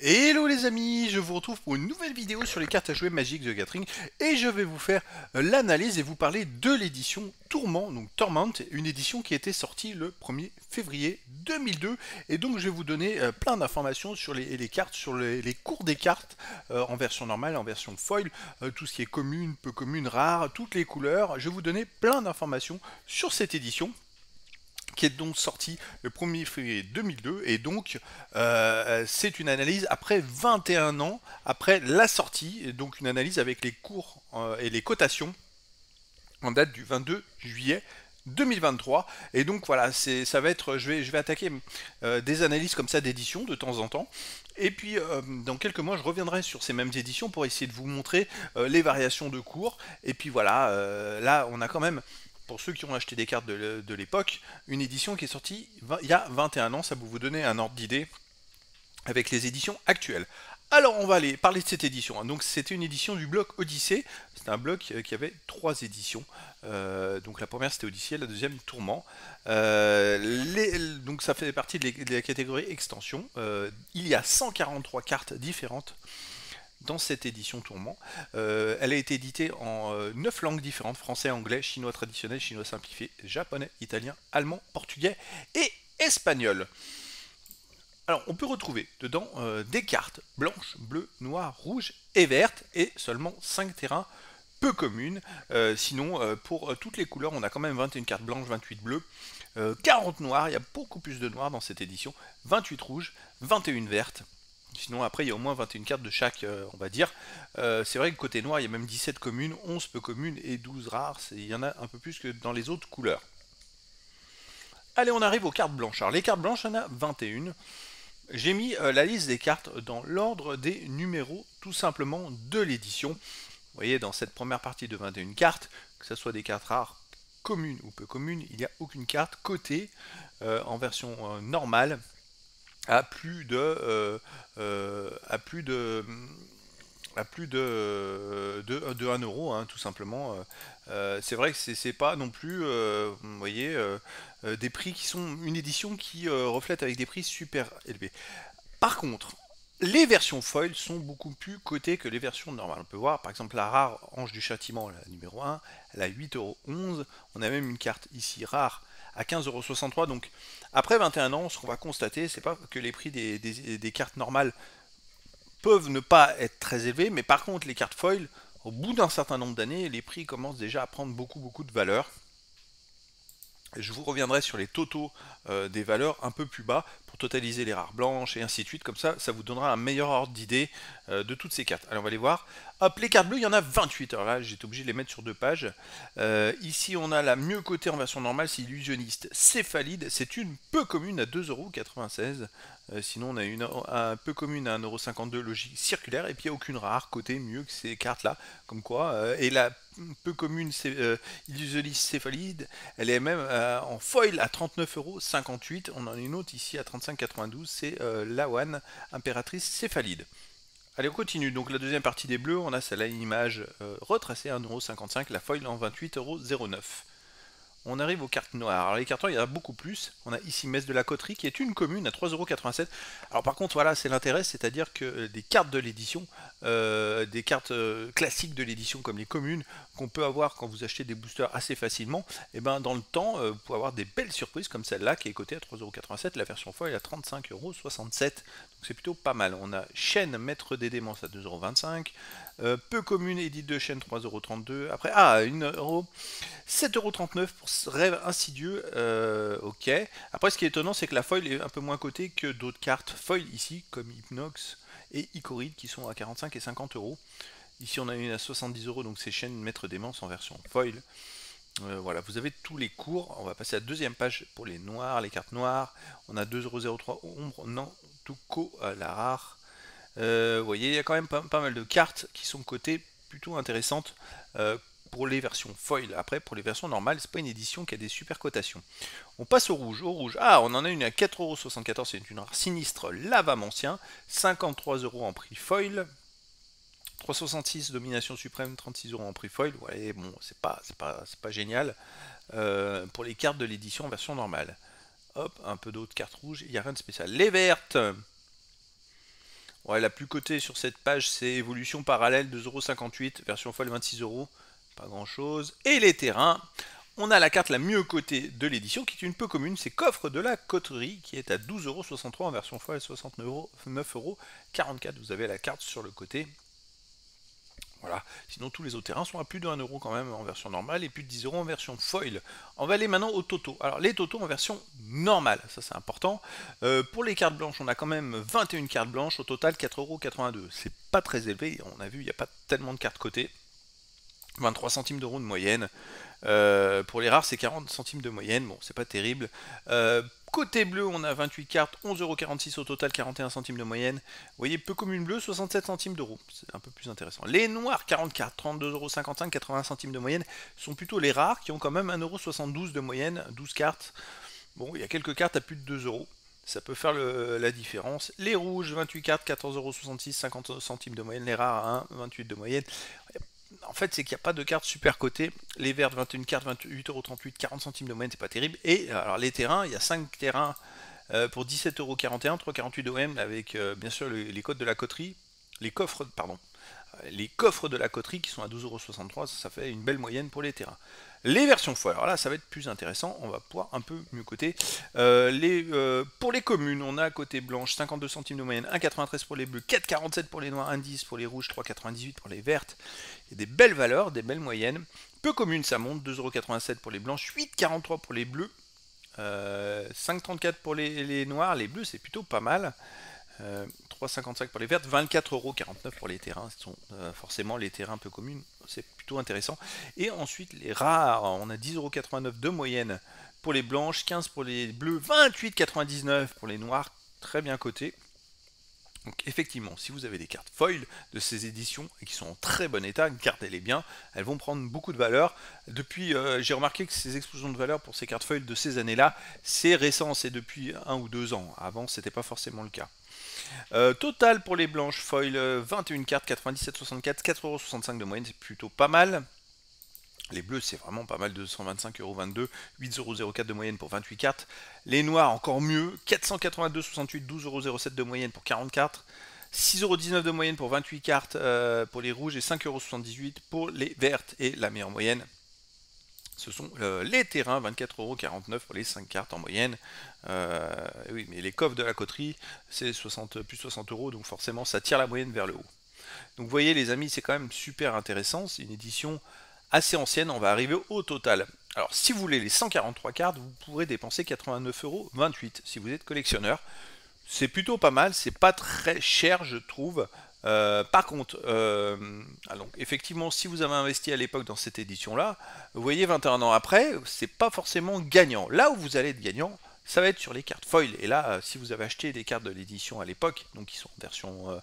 Hello les amis, je vous retrouve pour une nouvelle vidéo sur les cartes à jouer Magic the Gathering et je vais vous faire l'analyse et vous parler de l'édition Tourment, donc Torment, une édition qui était sortie le 1er février 2002 et donc je vais vous donner plein d'informations sur les cartes, sur les cours des cartes en version normale, en version foil, tout ce qui est commune, peu commune, rare, toutes les couleurs, je vais vous donner plein d'informations sur cette édition qui est donc sorti le 1er février 2002 et donc c'est une analyse après 21 ans après la sortie, et donc une analyse avec les cours et les cotations en date du 22 juillet 2023 et donc voilà, ça va être, je vais attaquer des analyses comme ça d'édition de temps en temps et puis dans quelques mois je reviendrai sur ces mêmes éditions pour essayer de vous montrer les variations de cours et puis voilà, là on a quand même, pour ceux qui ont acheté des cartes de l'époque, une édition qui est sortie il y a 21 ans, ça peut vous donner un ordre d'idée avec les éditions actuelles. Alors on va aller parler de cette édition. Donc c'était une édition du bloc Odyssée. C'était un bloc qui avait 3 éditions. Donc la première c'était Odyssée, la deuxième Tourment. Donc ça fait partie de la catégorie extension. Il y a 143 cartes différentes dans cette édition Tourment. Elle a été éditée en 9 langues différentes, français, anglais, chinois traditionnel, chinois simplifié, japonais, italien, allemand, portugais et espagnol. Alors, on peut retrouver dedans des cartes blanches, bleues, noires, rouges et vertes, et seulement 5 terrains peu communes. Sinon, pour toutes les couleurs, on a quand même 21 cartes blanches, 28 bleues, 40 noirs, il y a beaucoup plus de noirs dans cette édition, 28 rouges, 21 vertes. Sinon, après, il y a au moins 21 cartes de chaque, on va dire. C'est vrai que côté noir, il y a même 17 communes, 11 peu communes et 12 rares. Il y en a un peu plus que dans les autres couleurs. Allez, on arrive aux cartes blanches. Alors, les cartes blanches, il y en a 21. J'ai mis la liste des cartes dans l'ordre des numéros tout simplement de l'édition. Vous voyez, dans cette première partie de 21 cartes, que ce soit des cartes rares, communes ou peu communes, il n'y a aucune carte cotée en version normale à plus de à plus de de 1 euro, hein, tout simplement. C'est vrai que c'est pas non plus, vous voyez, des prix qui sont une édition qui reflète avec des prix super élevés. Par contre, les versions foil sont beaucoup plus cotées que les versions normales. On peut voir par exemple la rare Ange du Châtiment, la numéro 1, elle a 8,11 €. On a même une carte ici rare à 15,63 €. Donc après 21 ans, ce qu'on va constater, c'est pas que les prix des cartes normales peuvent ne pas être très élevés, mais par contre les cartes foil, au bout d'un certain nombre d'années, les prix commencent déjà à prendre beaucoup de valeur. Je vous reviendrai sur les totaux des valeurs un peu plus bas pour totaliser les rares blanches et ainsi de suite. Comme ça vous donnera un meilleur ordre d'idée de toutes ces cartes. Alors on va les voir. Hop, les cartes bleues, il y en a 28. Alors là, j'étais obligé de les mettre sur 2 pages. Ici, on a la mieux cotée en version normale, c'est Illusionniste Céphalide. C'est une peu commune à 2,96 €. Sinon, on a une un peu commune à 1,52 € logique circulaire. Et puis, il n'y a aucune rare cotée mieux que ces cartes-là. Comme quoi. Et la peu commune Illusionniste Céphalide, elle est même en foil à 39,58 €. On en a une autre ici à 35,92 €. C'est Lawan, Impératrice Céphalide. Allez, on continue. Donc la deuxième partie des bleus, on a celle-là, une image retracée à 1,55 €, la foil en 28,09 €. On arrive aux cartes noires. Alors les cartes noires, il y en a beaucoup plus. On a ici Messe de la Coterie qui est une commune à 3,87 €. Alors par contre, voilà, c'est l'intérêt, c'est-à-dire que des cartes de l'édition, des cartes classiques de l'édition comme les communes, qu'on peut avoir quand vous achetez des boosters assez facilement, et ben dans le temps, vous pouvez avoir des belles surprises comme celle-là qui est cotée à 3,87 €. La version foil est à 35,67 €. Donc c'est plutôt pas mal. On a Chaîne Maître des Démences à 2,25 €. Peu commune, édite de Chaîne 3,32 €. Après, 1 €. 7,39 € pour Rêve Insidieux, ok. Après, ce qui est étonnant, c'est que la foil est un peu moins cotée que d'autres cartes foil ici, comme Hypnox et Icoride, qui sont à 45 et 50 €. Ici, on a une à 70 €, donc c'est Chaîne Maître Démence en version foil. Voilà, vous avez tous les cours. On va passer à la deuxième page pour les noirs, les cartes noires. On a 2,03 € Ombre, Nantuko, la rare. Vous voyez, il y a quand même pas mal de cartes qui sont cotées plutôt intéressantes pour les versions foil. Après, pour les versions normales, c'est pas une édition qui a des super cotations. On passe au rouge. Au rouge, on en a une à 4,74 €. C'est une rare sinistre Lavamentien. 53 € en prix foil. 366 Domination Suprême, 36 € en prix foil. Ouais, bon, c'est pas génial pour les cartes de l'édition en version normale. Hop, un peu d'autres cartes rouges. Il n'y a rien de spécial. Les vertes. Ouais, la plus cotée sur cette page, c'est Évolution Parallèle 2,58 €, version folle 26 €, pas grand chose. Et les terrains, on a la carte la mieux cotée de l'édition, qui est une peu commune, c'est Coffre de la Coterie, qui est à 12,63 € en version folle 69,44 €. Vous avez la carte sur le côté. Voilà. Sinon, tous les autres terrains sont à plus de 1 € quand même en version normale et plus de 10 € en version foil. On va aller maintenant au toto. Alors, les totos en version normale, ça c'est important. Pour les cartes blanches, on a quand même 21 cartes blanches, au total 4,82 €. C'est pas très élevé, on a vu, il n'y a pas tellement de cartes cotées. 23 centimes d'euros de moyenne. Pour les rares, c'est 40 centimes de moyenne. Bon, c'est pas terrible. Côté bleu, on a 28 cartes, 11,46 € au total, 41 centimes de moyenne. Vous voyez, peu commune bleue, 67 centimes d'euros. C'est un peu plus intéressant. Les noirs, 40 cartes, 32,55 €, 80 centimes de moyenne, sont plutôt les rares qui ont quand même 1,72 € de moyenne, 12 cartes. Bon, il y a quelques cartes à plus de 2 €. Ça peut faire la différence. Les rouges, 28 cartes, 14,66 €, 50 centimes de moyenne. Les rares, 1,28 € de moyenne. En fait, c'est qu'il n'y a pas de cartes super cotées. Les vertes, 21 cartes, 28,38 €, 40 centimes de moyenne, c'est pas terrible. Et alors les terrains, il y a 5 terrains pour 17,41 €, 3,48 d'OM avec bien sûr les codes de la coterie, les coffres, pardon, les coffres de la coterie qui sont à 12,63 €, ça fait une belle moyenne pour les terrains. Les versions foil, alors là ça va être plus intéressant, on va pouvoir un peu mieux coter. Pour les communes, on a côté blanche 52 centimes de moyenne, 1,93 € pour les bleus, 4,47 € pour les noirs, 1,10 € pour les rouges, 3,98 € pour les vertes. Il y a des belles valeurs, des belles moyennes. Peu communes, ça monte, 2,87 € pour les blanches, 8,43 € pour les bleus, 5,34 € pour les noirs, les bleus c'est plutôt pas mal. 3,55 € pour les vertes, 24,49 € pour les terrains. Ce sont forcément les terrains peu communs, c'est plutôt intéressant. Et ensuite les rares, on a 10,89 € de moyenne pour les blanches, 15 € pour les bleus, 28,99 € pour les noirs, très bien cotés. Donc effectivement, si vous avez des cartes foil de ces éditions et qui sont en très bon état, gardez-les bien, elles vont prendre beaucoup de valeur. Depuis, j'ai remarqué que ces explosions de valeur pour ces cartes foil de ces années-là, c'est récent, c'est depuis 1 ou 2 ans. Avant, c'était pas forcément le cas. Total pour les blanches foil, 21 cartes, 97,64, 4,65 € de moyenne, c'est plutôt pas mal. Les bleus, c'est vraiment pas mal, 225,22 €, 8,004 de moyenne pour 28 cartes. Les noirs, encore mieux, 482,68, 12,07 € de moyenne pour 44. 6,19 € de moyenne pour 28 cartes pour les rouges et 5,78 € pour les vertes. Et la meilleure moyenne, ce sont les terrains, 24,49 € pour les 5 cartes en moyenne. Oui, mais les coffres de la coterie, c'est plus 60 €, donc forcément ça tire la moyenne vers le haut. Donc vous voyez les amis, c'est quand même super intéressant, c'est une édition assez ancienne, on va arriver au total. Alors si vous voulez les 143 cartes, vous pourrez dépenser 89,28 € si vous êtes collectionneur. C'est plutôt pas mal, c'est pas très cher je trouve. Par contre, alors, effectivement, si vous avez investi à l'époque dans cette édition-là, vous voyez 21 ans après, c'est pas forcément gagnant. Là où vous allez être gagnant, ça va être sur les cartes foil. Et là, si vous avez acheté des cartes de l'édition à l'époque, donc qui sont en version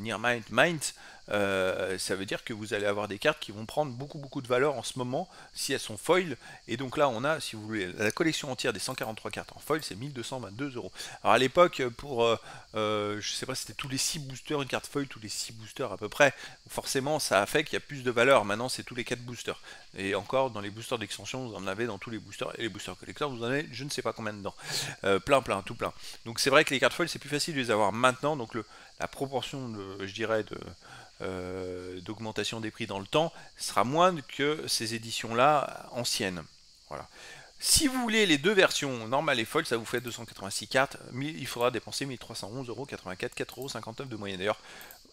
Near Mint, ça veut dire que vous allez avoir des cartes qui vont prendre beaucoup de valeur en ce moment si elles sont foil. Et donc là, on a, si vous voulez, la collection entière des 143 cartes en foil, c'est 1222 €. Alors à l'époque, pour, je sais pas, c'était tous les 6 boosters, une carte foil tous les 6 boosters à peu près. Forcément, ça a fait qu'il y a plus de valeur. Maintenant, c'est tous les 4 boosters. Et encore, dans les boosters d'extension, vous en avez dans tous les boosters. Et les boosters collecteurs, vous en avez je ne sais pas combien dedans. Plein, tout plein. Donc c'est vrai que les cartes foil, c'est plus facile de les avoir maintenant. Donc la proportion, je dirais, d'augmentation des prix dans le temps sera moindre que ces éditions-là anciennes. Voilà. Si vous voulez les deux versions normales et foil, ça vous fait 286 cartes, il faudra dépenser 1311 €, 84, 4,59 € de moyenne. D'ailleurs,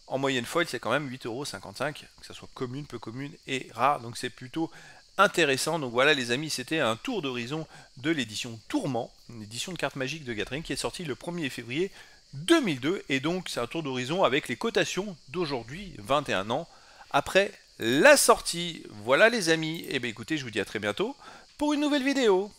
en moyenne foil, c'est quand même 8,55 €, que ce soit commune, peu commune et rare, donc c'est plutôt intéressant. Donc voilà les amis, c'était un tour d'horizon de l'édition Tourment, une édition de cartes magiques de Gathering qui est sortie le 1er février 2002, et donc c'est un tour d'horizon avec les cotations d'aujourd'hui, 21 ans après la sortie. Voilà les amis, et bien écoutez, je vous dis à très bientôt pour une nouvelle vidéo.